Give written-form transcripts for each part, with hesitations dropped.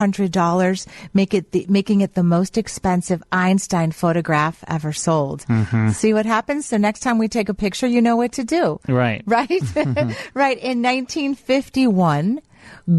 $100, making it the most expensive Einstein photograph ever sold. Mm-hmm. See what happens? So next time we take a picture, you know what to do. Right. Right? Right. In 1951,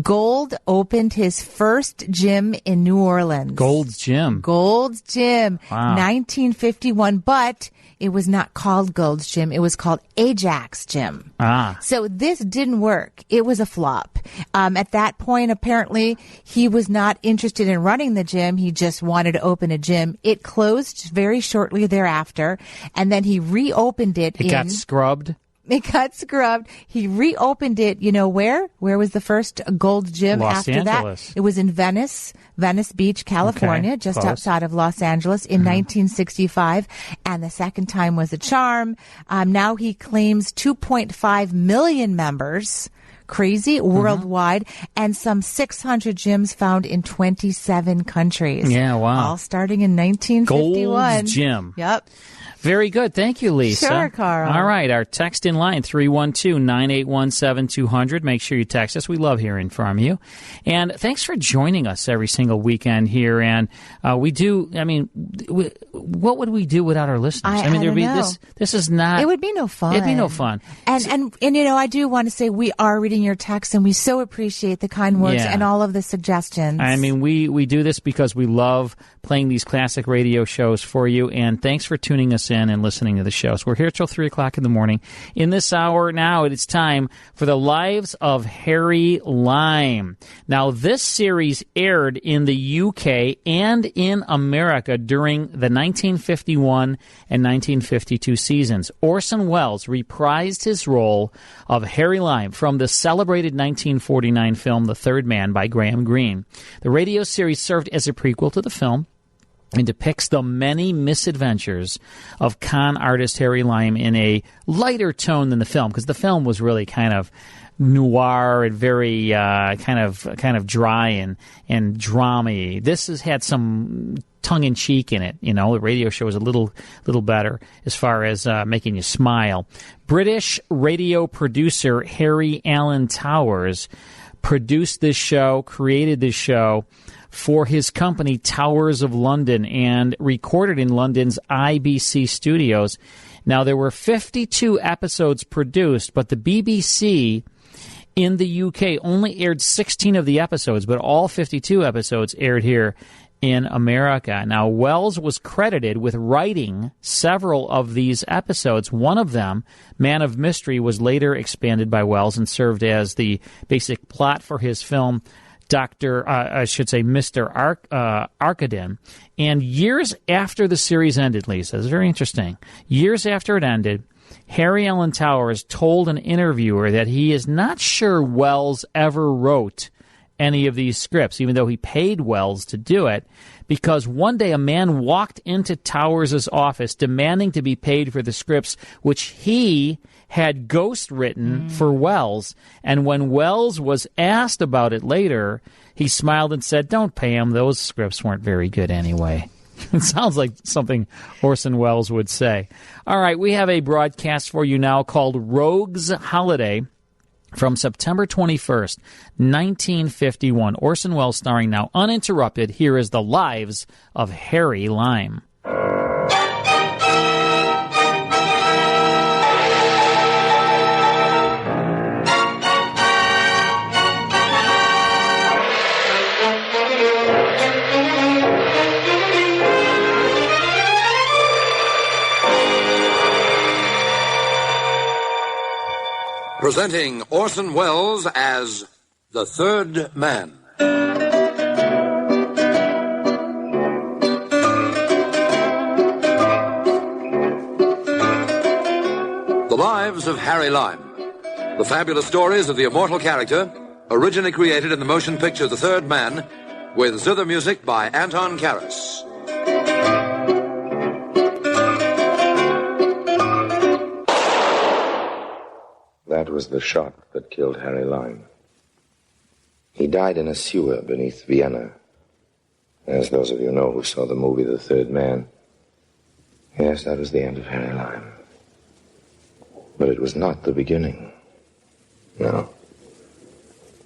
Gold opened his first gym in New Orleans. Gold's Gym. Gold's Gym. Wow. 1951, but it was not called Gold's Gym. It was called Ajax Gym. So this didn't work. It was a flop. At that point, apparently, he was not interested in running the gym. He just wanted to open a gym. It closed very shortly thereafter, and then he reopened it. It got scrubbed. It got scrubbed. He reopened it. You know where? Where was the first Gold Gym after Angeles. that? It was in Venice Beach, California, just close. outside of Los Angeles in 1965. And the second time was a charm. Now he claims 2.5 million members. Crazy, worldwide, and some 600 gyms found in 27 countries. Yeah, wow. All starting in 1951. Gold's Gym. Yep. Very good. Thank you, Lisa. Sure, Carl. All right. Our text in line, 312-981-7200. Make sure you text us. We love hearing from you. And thanks for joining us every single weekend here. And we do, I mean, what would we do without our listeners? I mean, there'd be this is not. It would be no fun. It'd be no fun. And you know, I do want to say we are reading your texts, and we so appreciate the kind words and all of the suggestions. I mean, we do this because we love playing these classic radio shows for you, and thanks for tuning us in and listening to the shows. We're here till 3 o'clock in the morning. In this hour now, it's time for the Lives of Harry Lime. Now, this series aired in the UK and in America during the 1951 and 1952 seasons. Orson Welles reprised his role of Harry Lime from the celebrated 1949 film The Third Man by Graham Greene. The radio series served as a prequel to the film and depicts the many misadventures of con artist Harry Lime in a lighter tone than the film, because the film was really kind of noir and very kind of dry and drama-y. This has had some tongue-in-cheek in it. You know, the radio show is a little better as far as making you smile. British radio producer Harry Alan Towers produced this show, created this show for his company Towers of London, and recorded in London's IBC studios. Now, there were 52 episodes produced, but the BBC in the UK only aired 16 of the episodes, but all 52 episodes aired here in America. Now, Welles was credited with writing several of these episodes. One of them, Man of Mystery, was later expanded by Welles and served as the basic plot for his film Mr. Arkadin. And years after the series ended, Lisa, it's very interesting. Years after it ended, Harry Alan Towers told an interviewer that he is not sure Welles ever wrote any of these scripts, even though he paid Welles to do it, because one day a man walked into Towers' office demanding to be paid for the scripts which he had ghost-written for Welles, and when Welles was asked about it later, he smiled and said, "Don't pay him, those scripts weren't very good anyway." It sounds like something Orson Welles would say. All right, we have a broadcast for you now called Rogue's Holiday from September 21st, 1951. Orson Welles starring now uninterrupted. Here is the Lives of Harry Lime. Presenting Orson Welles as the Third Man. The Lives of Harry Lime. The fabulous stories of the immortal character, originally created in the motion picture The Third Man, with zither music by Anton Karas. That was the shot that killed Harry Lime. He died in a sewer beneath Vienna. As those of you know who saw the movie The Third Man, yes, that was the end of Harry Lime. But it was not the beginning. No.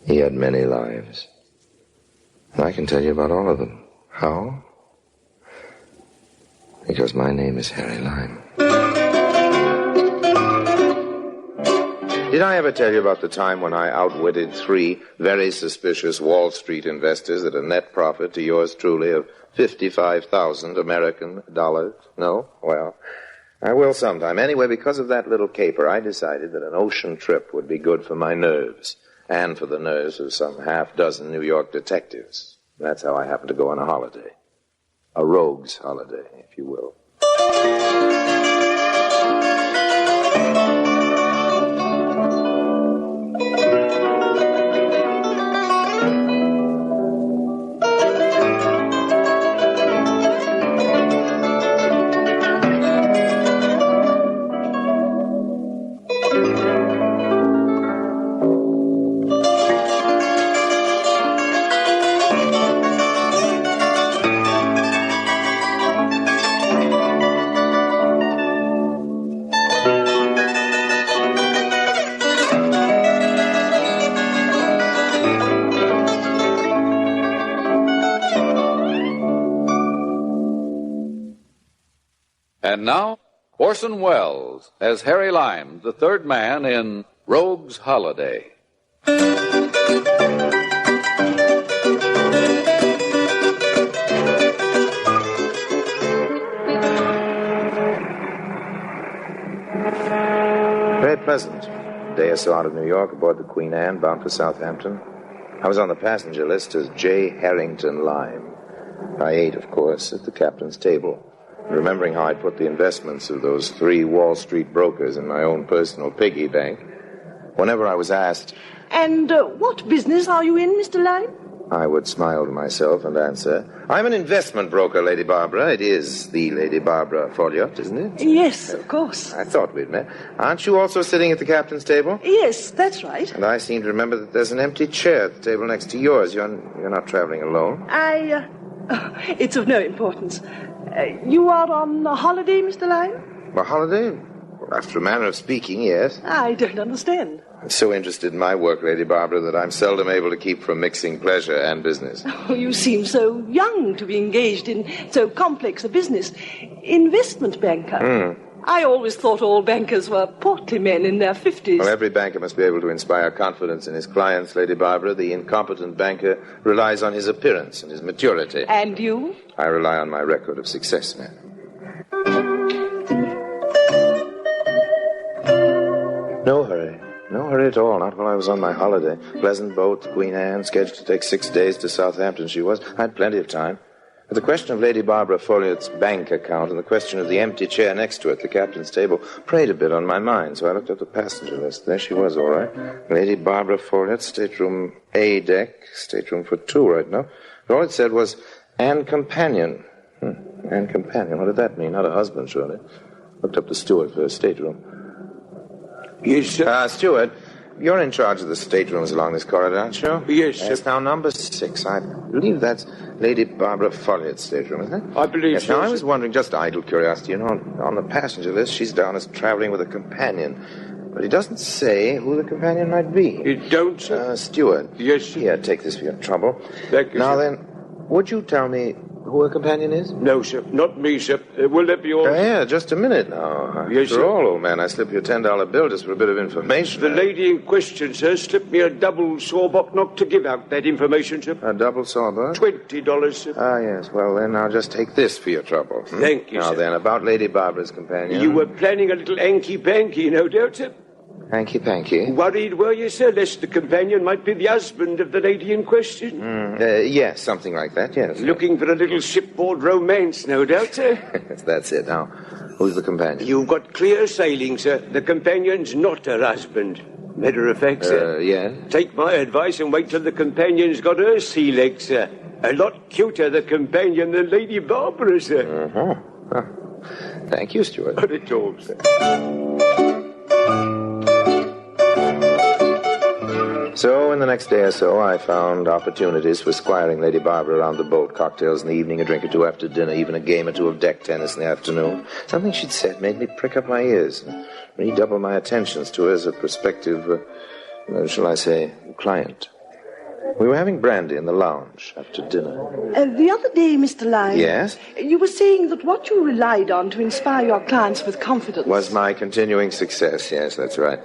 He had many lives. I can tell you about all of them. How? Because my name is Harry Lime. Did I ever tell you about the time when I outwitted 3 very suspicious Wall Street investors at a net profit to yours truly of 55,000 American dollars? No? Well, I will sometime. Anyway, because of that little caper, I decided that an ocean trip would be good for my nerves and for the nerves of some half-dozen New York detectives. That's how I happened to go on a holiday. A rogue's holiday, if you will. And now, Orson Welles as Harry Lime, the third man in Rogue's Holiday. Very pleasant. A day or so out of New York aboard the Queen Anne, bound for Southampton. I was on the passenger list as J. Harrington Lime. I ate, of course, at the captain's table, remembering how I put the investments of those 3 Wall Street brokers in my own personal piggy bank. Whenever I was asked, "And what business are you in, Mr. Lime?" I would smile to myself and answer, "I'm an investment broker, Lady Barbara. It is the Lady Barbara Folliot, isn't it?" "Yes, of course." I thought we'd met. Aren't you also sitting at the captain's table? "Yes, that's right." And I seem to remember that there's an empty chair at the table next to yours. You're not traveling alone. It's of no importance. You are on a holiday, Mr. Lime? A holiday? Well, after a manner of speaking, yes. I don't understand. I'm so interested in my work, Lady Barbara, that I'm seldom able to keep from mixing pleasure and business. Oh, you seem so young to be engaged in so complex a business. Investment banker. I always thought all bankers were portly men in their 50s. Well, every banker must be able to inspire confidence in his clients, Lady Barbara. The incompetent banker relies on his appearance and his maturity. And you? I rely on my record of success, ma'am. No hurry. No hurry at all, not while I was on my holiday. Pleasant boat, the Queen Anne, scheduled to take 6 days to Southampton she was. I had plenty of time. But the question of Lady Barbara Folliot's bank account and the question of the empty chair next to it, the captain's table, preyed a bit on my mind, so I looked up the passenger list. There she was, all right. Lady Barbara Folliot, stateroom A deck, stateroom for 2 right now. But all it said was, and companion. And companion, what did that mean? Not a husband, surely. Looked up the steward for her stateroom. Yes, sir. Steward, you're in charge of the staterooms along this corridor, aren't you? Yes, sir. It's now number 6. I believe that's Lady Barbara Folliot's stateroom, isn't it? I believe yes, so. Now, I was wondering, just idle curiosity, on the passenger list, she's down as traveling with a companion. But it doesn't say who the companion might be. It don't, sir? Steward. Yes, sir. Here, take this for your trouble. Thank you, now sir. Then, would you tell me who her companion is? No, sir. Not me, sir. Will that be all? Yeah, just a minute now. Yes, After sir. all, old man, I slip you a $10 bill just for a bit of information. The lady in question, sir, slipped me a double sawbuck not to give out that information, sir. A double sawbuck? $20, sir. Ah, yes. Well, then I'll just take this for your trouble. Thank you, now, sir. then, about Lady Barbara's companion. You were planning a little hanky-panky, no doubt, sir. Hanky-panky? Worried, were you, sir, lest the companion might be the husband of the lady in question? Yes, something like that, yes. Looking for a little shipboard romance, no doubt, sir. That's it. Now, who's the companion? You've got clear sailing, sir. The companion's not her husband. Matter of fact, sir. Yes? Take my advice and wait till the companion's got her sea legs, sir. A lot cuter, the companion, than Lady Barbara, sir. Huh. Thank you, Stuart. Not at all, sir. So, in the next day or so, I found opportunities for squiring Lady Barbara around the boat. Cocktails in the evening, a drink or two after dinner, even a game or two of deck tennis in the afternoon. Something she'd said made me prick up my ears and redouble my attentions to her as a prospective, shall I say, client. We were having brandy in the lounge after dinner. The other day, Mr. Lime... Yes? You were saying that what you relied on to inspire your clients with confidence... Was my continuing success, yes, that's right.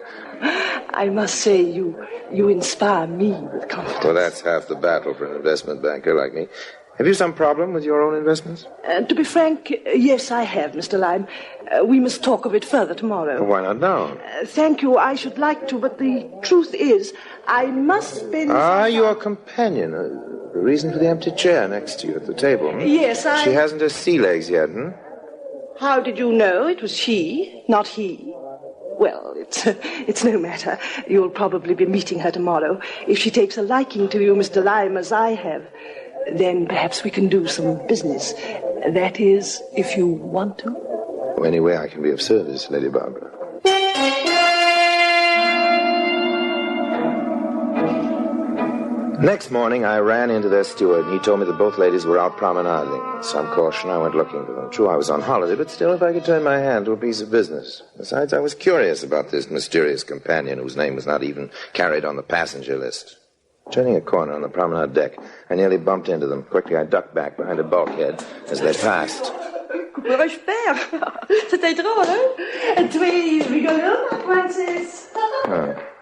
I must say, you inspire me with confidence. Well, that's half the battle for an investment banker like me. Have you some problem with your own investments? To be frank, yes, I have, Mr. Lime. We must talk of it further tomorrow. Why not now? Thank you, I should like to, but the truth is, I must spend... Your companion. The reason for the empty chair next to you at the table. Yes, She hasn't her sea legs yet, How did you know it was she, not he? Well, it's no matter. You'll probably be meeting her tomorrow. If she takes a liking to you, Mr. Lime, as I have, then perhaps we can do some business. That is, if you want to. Any way I can be of service, Lady Barbara. Next morning, I ran into their steward, and he told me that both ladies were out promenading. With some caution, I went looking for them. True, I was on holiday, but still, if I could turn my hand to a piece of business. Besides, I was curious about this mysterious companion whose name was not even carried on the passenger list. Turning a corner on the promenade deck, I nearly bumped into them. Quickly, I ducked back behind a bulkhead as they passed. Courage, père. C'était drôle, hein? Tu es rigolo, ma princesse.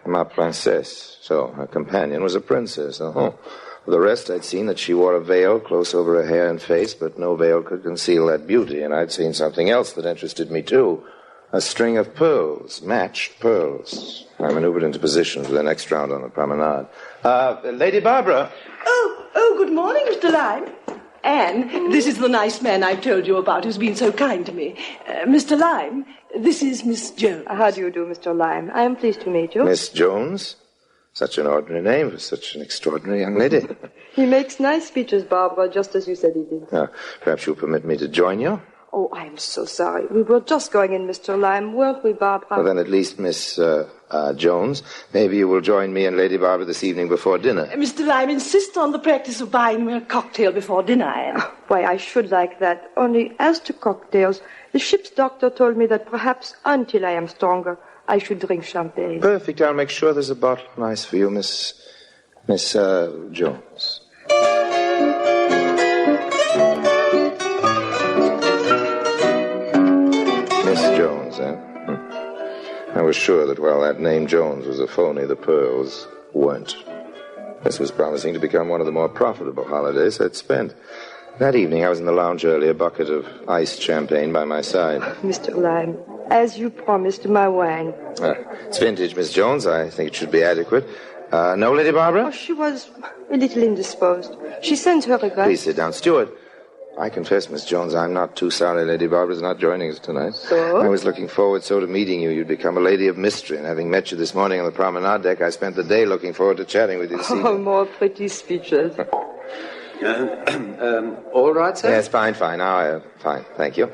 Ma princesse. So, her companion was a princess. For the rest, I'd seen that she wore a veil close over her hair and face, but no veil could conceal that beauty. And I'd seen something else that interested me, too. A string of pearls, matched pearls. I maneuvered into position for the next round on the promenade. Lady Barbara. Oh, good morning, Mr. Lime. Anne, this is the nice man I told you about who's been so kind to me. Mr. Lime, this is Miss Jones. How do you do, Mr. Lime? I am pleased to meet you. Miss Jones? Such an ordinary name for such an extraordinary young lady. He makes nice speeches, Barbara, just as you said he did. Perhaps you'll permit me to join you? Oh, I'm so sorry. We were just going in, Mr. Lime, weren't we, Barbara? Well, then at least, Miss Jones, maybe you will join me and Lady Barbara this evening before dinner. Mr. Lime insists on the practice of buying me a cocktail before dinner, Anne. Why, I should like that. Only as to cocktails, the ship's doctor told me that perhaps until I am stronger, I should drink champagne. Perfect. I'll make sure there's a bottle nice for you, Miss Jones. Miss Jones, eh? I was sure that while that name Jones was a phony, the pearls weren't. This was promising to become one of the more profitable holidays I'd spent. That evening, I was in the lounge early, a bucket of iced champagne by my side. Mr. Lime, as you promised, my wine. It's vintage, Miss Jones. I think it should be adequate. No, Lady Barbara? Oh, she was a little indisposed. She sends her regrets. Please sit down. Steward, I confess, Miss Jones, I'm not too sorry Lady Barbara's not joining us tonight. So? I was looking forward so to meeting you. You'd become a lady of mystery, and having met you this morning on the promenade deck, I spent the day looking forward to chatting with you this evening. Oh, more pretty speeches. All right, sir? Yes, fine. Now, fine, thank you.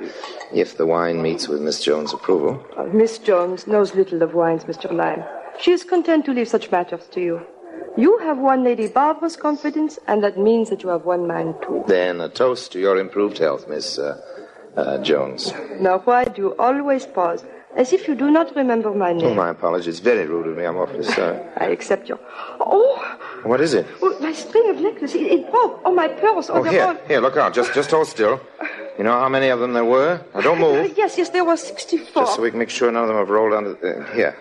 If the wine meets with Miss Jones' approval. Miss Jones knows little of wines, Mr. Lime. She is content to leave such matters to you. You have won Lady Barbara's confidence, and that means that you have won mine, too. Then a toast to your improved health, Miss Jones. Now, why do you always pause, as if you do not remember my name? Oh, my apologies. Very rude of me. I'm awfully sorry. I accept your... Oh! What is it? Oh, my string of necklace. It broke. Oh, my pearls. Oh, here, look out. Just hold still. You know how many of them there were? Now, don't move. Yes, there were 64. Just so we can make sure none of them have rolled under... Here.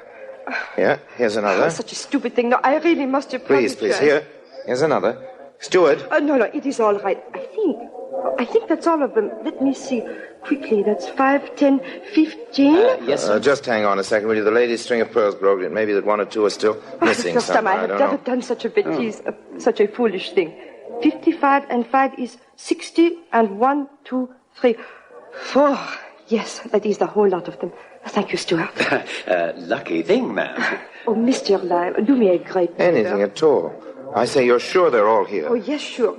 Here, here's another. Oh, such a stupid thing. No, I really must apologize. Please, here. Here's another. Steward. No, it is all right. I think that's all of them. Let me see. Quickly, that's 5, 10, 15. Yes, sir. Just hang on a second, will you? The lady's string of pearls broke. It may be that one or two are still missing. First time I have never done such a betise, such a foolish thing. 55 and 5 is 60, and 1, 2, 3, 4. Yes, that is the whole lot of them. Thank you, Stuart. Lucky thing, ma'am. Oh, Mr. Lime, do me a great favor. Anything at all. I say you're sure they're all here. Oh, yes, sure.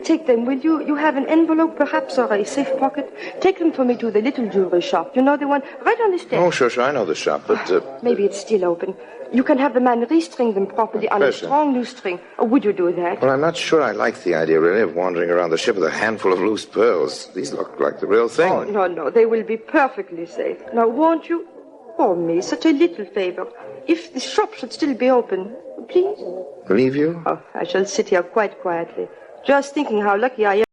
Take them, will you? You have an envelope, perhaps, or a safe pocket? Take them for me to the little jewelry shop. You know, the one right on the stairs. Oh, sure, I know the shop, but... Maybe it's still open. You can have the man restring them properly on a strong new string. Or would you do that? Well, I'm not sure I like the idea, really, of wandering around the ship with a handful of loose pearls. These look like the real thing. Oh, no, they will be perfectly safe. Now, won't you? Oh, me, such a little favor. If the shop should still be open, please. Leave you? Oh, I shall sit here quite quietly, just thinking how lucky I am.